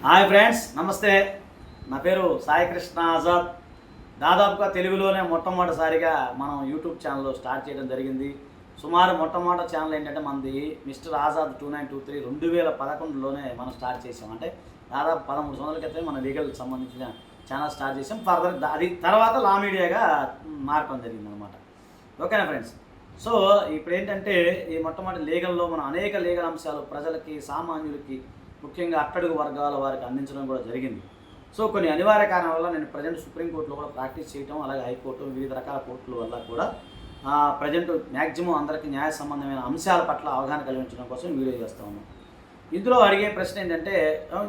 Hi friends, నమస్తే. నా పేరు సాయి కృష్ణ ఆజాద్. దాదాపుగా తెలుగులోనే మొట్టమొదటిసారిగా మనం యూట్యూబ్ ఛానల్ స్టార్ట్ చేయడం జరిగింది. సుమారు మొట్టమొదటి ఛానల్ ఏంటంటే మనది మిస్టర్ ఆజాద్ 2923 2011లోనే మనం స్టార్ట్ చేసాం. అంటే దాదాపు 13 సంవత్సరాల క్రితమే మన లీగల్కి సంబంధించిన ఛానల్ స్టార్ట్ చేసాం. ఫర్దర్ అది తర్వాత లా మీడియాగా మారడం జరిగింది అనమాట. ఓకేనా ఫ్రెండ్స్? సో ఇప్పుడు ఏంటంటే ఈ మొట్టమొదటి లీగల్లో మనం అనేక లీగల్ అంశాలు ప్రజలకి, సామాన్యులకి, ముఖ్యంగా అట్టడుగు వర్గాల వారికి అందించడం కూడా జరిగింది. సో కొన్ని అనివార్య కారణాల వల్ల నేను ప్రజెంట్ సుప్రీంకోర్టులో కూడా ప్రాక్టీస్ చేయడం, అలాగే హైకోర్టు, వివిధ రకాల కోర్టుల వల్ల కూడా ప్రజెంట్ మ్యాక్సిమం అందరికీ న్యాయ సంబంధమైన అంశాల పట్ల అవగాహన కలిగించడం కోసం వీడియో చేస్తూ ఉన్నాను. ఇందులో అడిగే ప్రశ్న ఏంటంటే,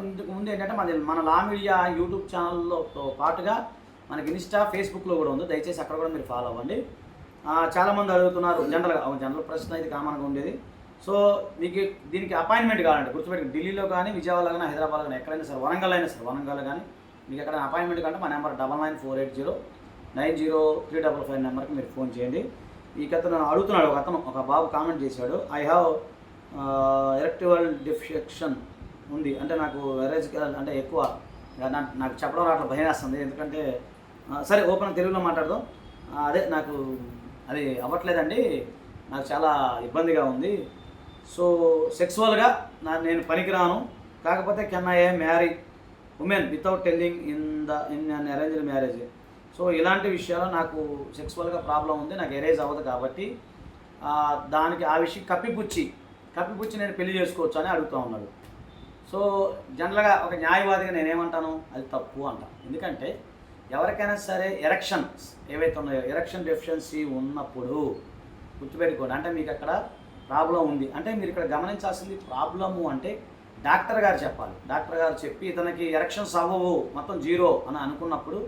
ఇంతకు ముందు ఏంటంటే మన లా మీడియా యూట్యూబ్ ఛానల్లోతో పాటుగా మనకి ఇన్స్టా, ఫేస్బుక్లో కూడా ఉంది. దయచేసి అక్కడ కూడా మీరు ఫాలో అవ్వండి. చాలామంది అడుగుతున్నారు జనరల్ ప్రశ్న ఇది కామన్గా ఉండేది. సో మీకు దీనికి అపాయింట్మెంట్ కావాలంటే గుర్తుపెట్టి ఢిల్లీలో కానీ, విజయవాడలో కానీ, హైదరాబాద్ కానీ, ఎక్కడైనా సరే, వరంగల్ కానీ మీకు ఎక్కడైనా అపాయింట్మెంట్ కంటే మా నెంబర్ 9948090355 నెంబర్కి మీరు ఫోన్ చేయండి. ఈ కథను అడుగుతున్నాడు ఒక బాబు కామెంట్ చేశాడు, ఐ హ్యావ్ ఎరెక్టివల్ డిఫెక్షన్ ఉంది, అంటే నాకు ఎరేజ్ అంటే ఎక్కువ నాకు చెప్పడం అట్లా భయం వేస్తుంది. ఎందుకంటే సరే ఓపెన్ తెలుగులో మాట్లాడదాం. అదే నాకు అది అవ్వట్లేదండి, నాకు చాలా ఇబ్బందిగా ఉంది. సో సెక్సువల్గా నేను పనికిరాను, కాకపోతే can I marry women without telling in an arranged marriage. So ఇలాంటి విషయాలు నాకు సెక్సువల్గా ప్రాబ్లం ఉంది, నాకు ఎరేజ్ అవ్వదు, కాబట్టి దానికి ఆ విషయం కప్పిపుచ్చి నేను పెళ్లి చేసుకోవచ్చు అని అడుగుతూ ఉన్నాడు. సో జనరల్గా ఒక న్యాయవాదిగా నేనేమంటాను, అది తప్పు అంటాను. ఎందుకంటే ఎవరికైనా సరే ఎరెక్షన్స్ ఏవైతే ఉన్నాయో, ఎరెక్షన్ డెఫిషియన్సీ ఉన్నప్పుడు గుర్తుపెట్టుకోండి, అంటే మీకు అక్కడ ప్రాబ్లం ఉంది అంటే మీరు ఇక్కడ గమనించాల్సింది, ప్రాబ్లము అంటే డాక్టర్ గారు చెప్పాలి. డాక్టర్ గారు చెప్పి ఇతనికి ఎరెక్షన్స్ అవ్వవు, మొత్తం జీరో అని అనుకున్నప్పుడు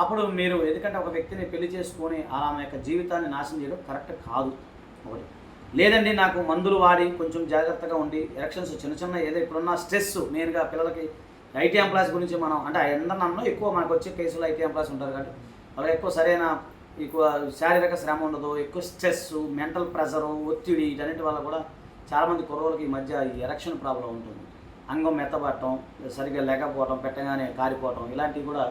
అప్పుడు మీరు, ఎందుకంటే ఒక వ్యక్తిని పెళ్లి చేసుకొని ఆమె యొక్క జీవితాన్ని నాశనం చేయడం కరెక్ట్ కాదు. ఒకటి లేదండి, నాకు మందులు వాడి కొంచెం జాగ్రత్తగా ఉండి ఎలక్షన్స్ చిన్న ఏదో ఇప్పుడున్న స్ట్రెస్, మెయిన్గా పిల్లలకి ఐటీ ఎంప్లాయీస్ గురించి మనం అంటే ఎందరన్నా ఎక్కువ మనకు వచ్చే కేసులో ఐటీ ఎంప్లాయీస్ ఉంటారు కాబట్టి వాళ్ళకి ఎక్కువ సరైన శారీరక శ్రమ ఉండదు, ఎక్కువ స్ట్రెస్, మెంటల్ ప్రెషరు, ఒత్తిడి, వీటన్నిటి వల్ల కూడా చాలామంది కుర్రోళ్ళకి ఈ మధ్య ఈ ఎరెక్షన్ ప్రాబ్లం ఉంటుంది. అంగం మెత్తబడటం, సరిగ్గా లేకపోవటం, పెట్టగానే కారిపోవటం, ఇలాంటివి కూడా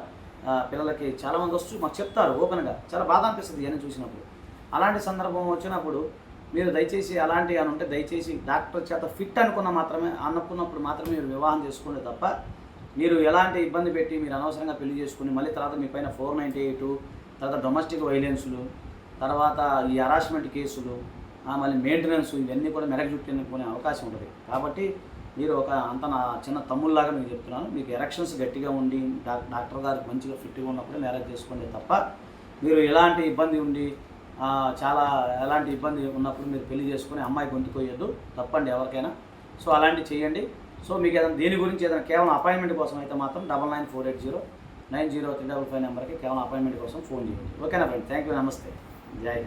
పిల్లలకి చాలామంది వస్తూ మాకు చెప్తారు ఓపెన్గా. చాలా బాధ అనిపిస్తుంది ఇవన్నీ చూసినప్పుడు. అలాంటి సందర్భం వచ్చినప్పుడు మీరు దయచేసి అలాంటివి అని ఉంటే దయచేసి డాక్టర్ చేత ఫిట్ అనుకున్నప్పుడు మాత్రమే మీరు వివాహం చేసుకోండి తప్ప, మీరు ఎలాంటి ఇబ్బంది పెట్టి మీరు అనవసరంగా పెళ్లి చేసుకుని మళ్ళీ తర్వాత మీ పైన 498, తర్వాత డొమెస్టిక్ వైలెన్సులు, తర్వాత ఈ హరాస్మెంట్ కేసులు, మళ్ళీ మెయింటెనెన్స్, ఇవన్నీ కూడా మెడకు చుట్టుకునే అవకాశం ఉంటుంది. కాబట్టి మీరు నా చిన్న తమ్ముళ్ళలాగా మీకు చెప్తున్నాను, మీకు ఎరెక్షన్స్ గట్టిగా ఉండి డాక్టర్ గారికి మంచిగా ఫిట్గా ఉన్నప్పుడే మ్యారేజ్ చేసుకోండి తప్ప, మీరు ఎలాంటి ఇబ్బంది ఉండి ఎలాంటి ఇబ్బంది ఉన్నప్పుడు మీరు పెళ్లి చేసుకుని అమ్మాయి గొంతుకోయొద్దు, తప్పండి ఎవరికైనా. సో అలాంటివి చేయండి. సో మీకు ఏదైనా దీని గురించి ఏదైనా కేవలం అపాయింట్మెంట్ కోసం అయితే మాత్రం 9948090355 నెంబర్కి కేవలం అపాయింట్మెంట్ కోసం ఫోన్ చేయండి. ఓకేనా ఫ్రెండ్? థ్యాంక్ యూ, నమస్తే, జై హింద్.